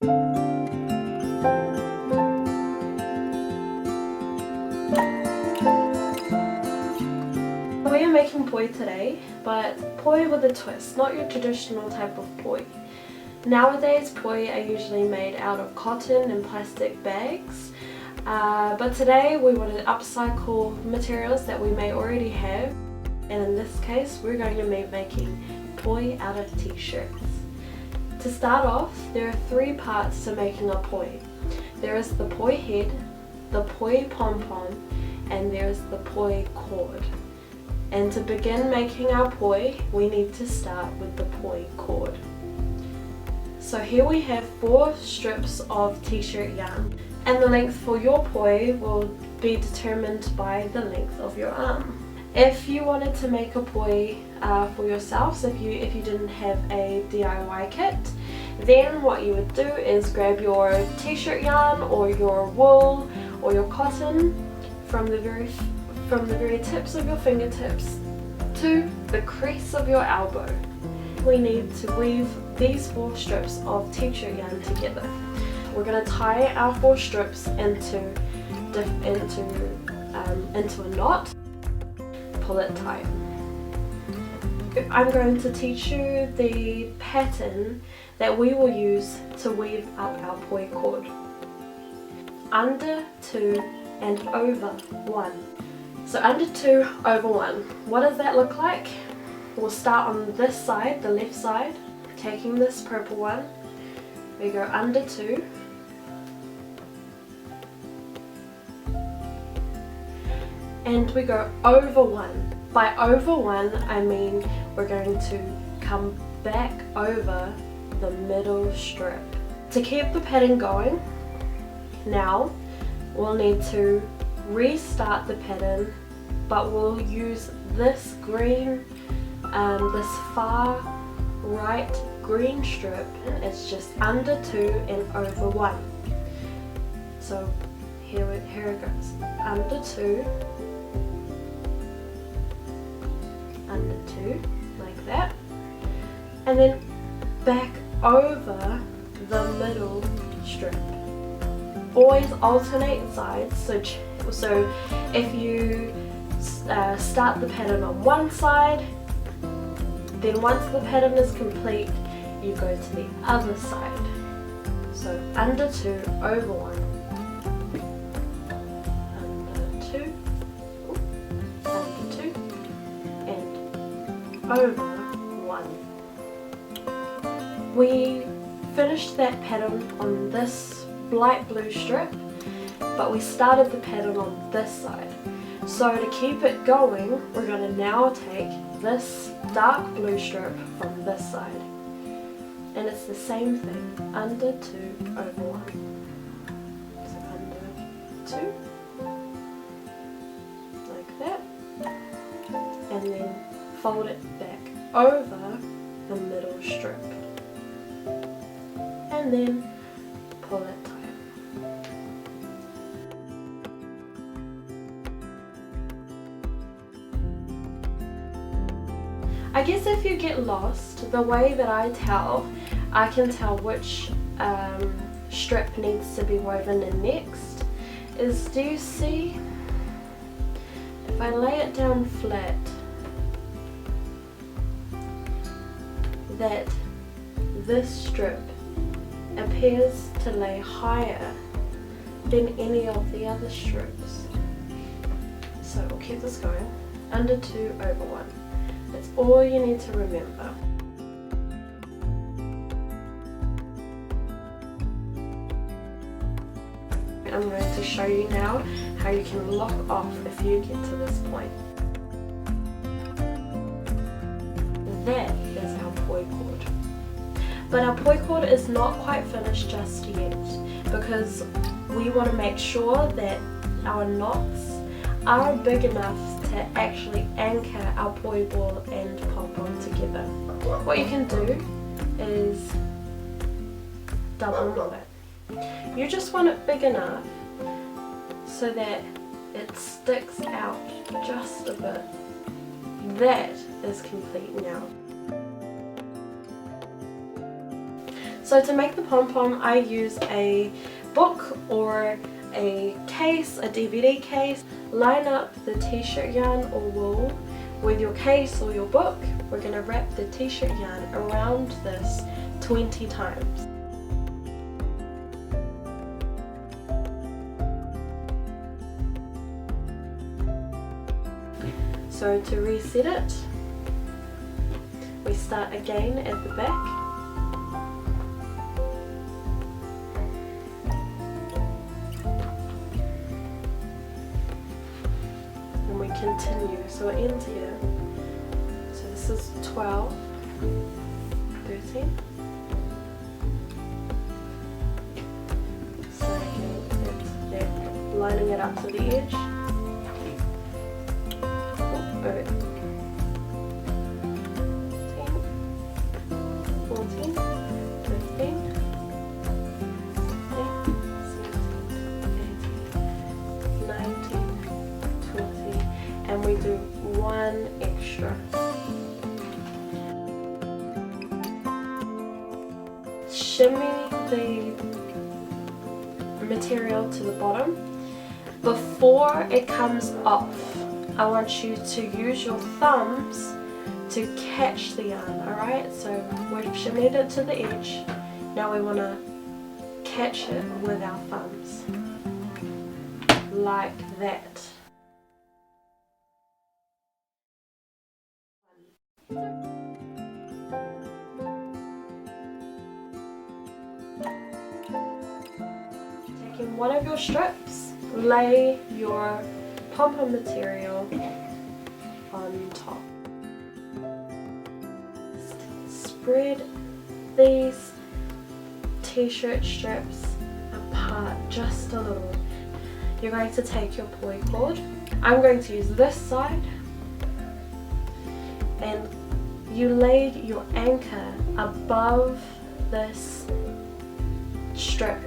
We are making poi today, but poi with a twist, not your traditional type of poi. Nowadays poi are usually made out of cotton and plastic bags, but today we want to upcycle materials that we may already have, and in this case we're going to be making poi out of t-shirts. To start off, there are three parts to making a poi. There is the poi head, the poi pom, and there's the poi chord. And to begin making our poi, we need to start with the poi chord. So here we have 4 strips of t-shirt yarn, and the length for your poi will be determined by the length of your arm. If you wanted to make a poi for yourselves, if you didn't have a DIY kit, then what you would do is grab your t-shirt yarn or your wool or your cotton from the very tips of your fingertips to the crease of your elbow. We need to weave these 4 strips of t-shirt yarn together. We're going to tie our 4 strips into a knot. Pull it tight. I'm going to teach you the pattern that we will use to weave up our poi chord. Under 2 and over 1. So under 2 over 1. What does that look like? We'll start on this side, the left side, taking this purple one. We go under 2. And we go over 1. By over 1, I mean we're going to come back over the middle strip. To keep the pattern going, now we'll need to restart the pattern, but we'll use this green, this far right green strip. It's just under 2 and over 1. So here it goes. Under 2, under 2, like that, and then back over the middle strip. Always alternate sides, so if you start the pattern on one side, then once the pattern is complete, you go to the other side. So under 2, over 1, under 2, under 2, and over 1. We finished that pattern on this light blue strip, but we started the pattern on this side. So to keep it going, we're going to now take this dark blue strip from this side, and it's the same thing, under 2 over 1. So under 2, like that, and then fold it back over the middle strip, and then pull it tight. I guess if you get lost, the way that I can tell which strip needs to be woven in next is, do you see, if I lay it down flat, that this strip appears to lay higher than any of the other strips. So we'll keep this going. Under 2 over 1. That's all you need to remember. I'm going to show you now how you can lock off if you get to this point. That is our poi chord. But our poi chord is not quite finished just yet, because we want to make sure that our knots are big enough to actually anchor our poi ball and pom-pom together. What you can do is double knot it. You just want it big enough so that it sticks out just a bit. That is complete now. So to make the pom-pom, I use a book or a case, a DVD case. Line up the t-shirt yarn or wool with your case or your book. We're going to wrap the t-shirt yarn around this 20 times. So to reset it, we start again at the back. And we continue, so it ends here. So this is 12, 13. So again, it's there, lining it up to the edge. 14, 15, 19, 20, and we do one extra. Shimmy the material to the bottom. Before it comes off, I want you to use your thumbs to catch the yarn, alright? So we've shimmied it to the edge. Now we want to catch it with our thumbs. Like that. Taking one of your strips, lay your pom-pom material on top. Spread these t-shirt strips apart just a little. You're going to take your poi cord. I'm going to use this side, and you laid your anchor above this strip,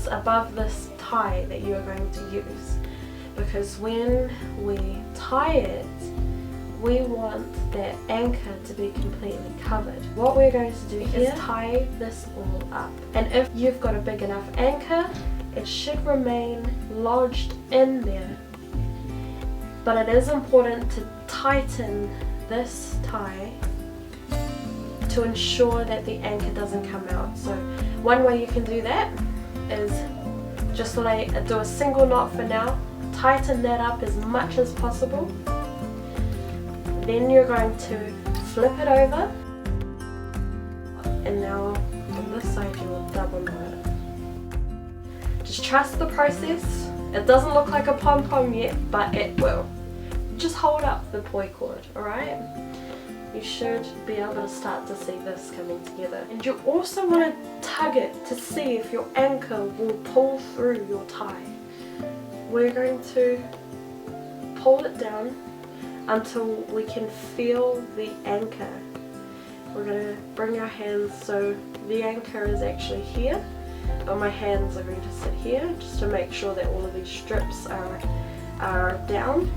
above this tie that you are going to use. Because when we tie it, we want that anchor to be completely covered. What we're going to do is tie this all up. And if you've got a big enough anchor, it should remain lodged in there. But it is important to tighten this tie to ensure that the anchor doesn't come out. So one way you can do that is just do a single knot for now. Tighten that up as much as possible. Then you're going to flip it over, and now on this side you will double knot it. Just trust the process. It doesn't look like a pom-pom yet, but it will. Just hold up the poi cord, alright? You should be able to start to see this coming together. And you also want to tug it to see if your anchor will pull through your tie. We're going to pull it down until we can feel the anchor. We're going to bring our hands so the anchor is actually here, but my hands are going to sit here just to make sure that all of these strips are down.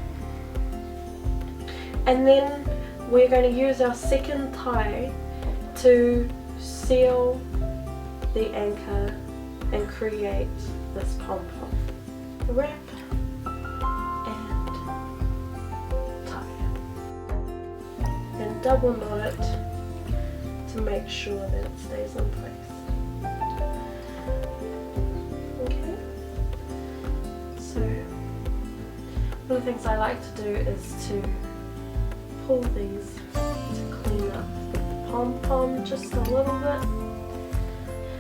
And then we're going to use our second tie to seal the anchor and create this pom-pom. Wrap and tie, and double knot it to make sure that it stays in place. Okay, so one of the things I like to do is to pull these to clean up the pom-pom just a little bit,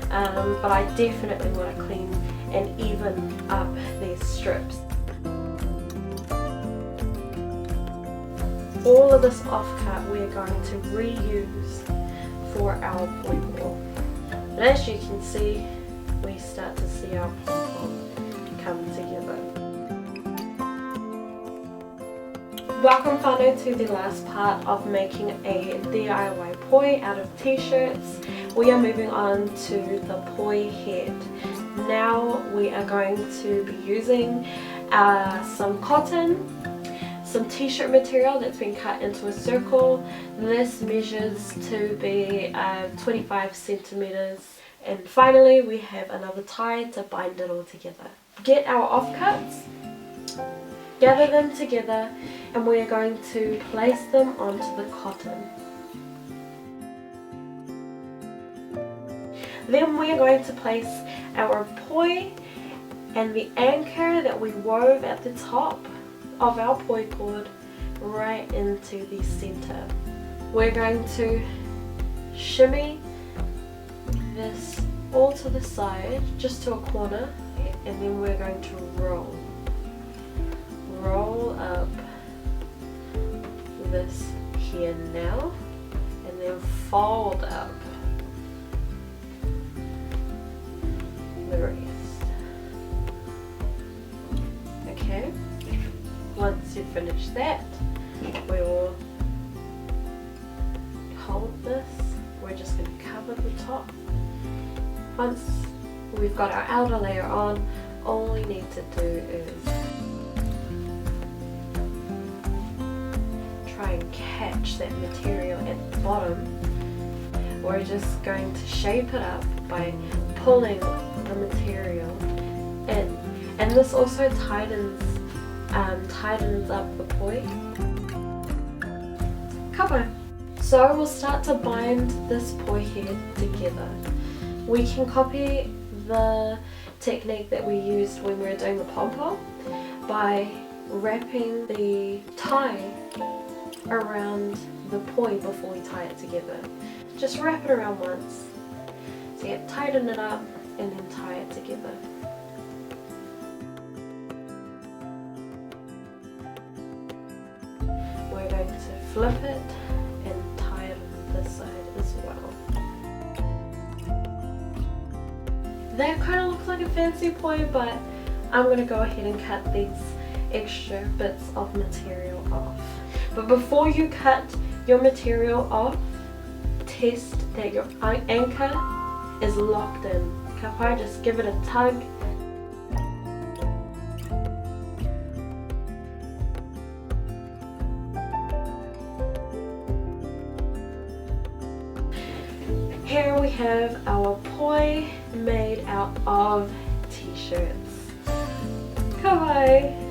but I definitely want to clean and even up these strips. All of this offcut we're going to reuse for our poi ball. And as you can see, we start to see our pom-pom come together. Welcome whānau to the last part of making a DIY poi out of t-shirts. We are moving on to the poi head. Now we are going to be using some cotton, some t-shirt material that's been cut into a circle. This measures to be 25 centimeters And finally we have another tie to bind it all together. Get our offcuts, gather them together, and we are going to place them onto the cotton. Then we are going to place our poi and the anchor that we wove at the top of our poi cord right into the center. We're going to shimmy this all to the side, just to a corner, and then we're going to roll up this here now, and then fold up the rest. Okay, once you finish that, we will hold this. We're just going to cover the top. Once we've got our outer layer on, all we need to do is try and catch that material at the bottom. We're just going to shape it up by pulling the material in, and this also tightens up the poi. Cover. So we'll start to bind this poi head together. We can copy the technique that we used when we were doing the pom-pom by wrapping the tie around the poi before we tie it together. Just wrap it around once. So yeah, tighten it up and then tie it together. We're going to flip it and tie it on this side as well. That kind of looks like a fancy poi, but I'm going to go ahead and cut these extra bits of material off. But before you cut your material off, test that your anchor is locked in. Okay, just give it a tug. Here we have our poi made out of t-shirts. Kawaii!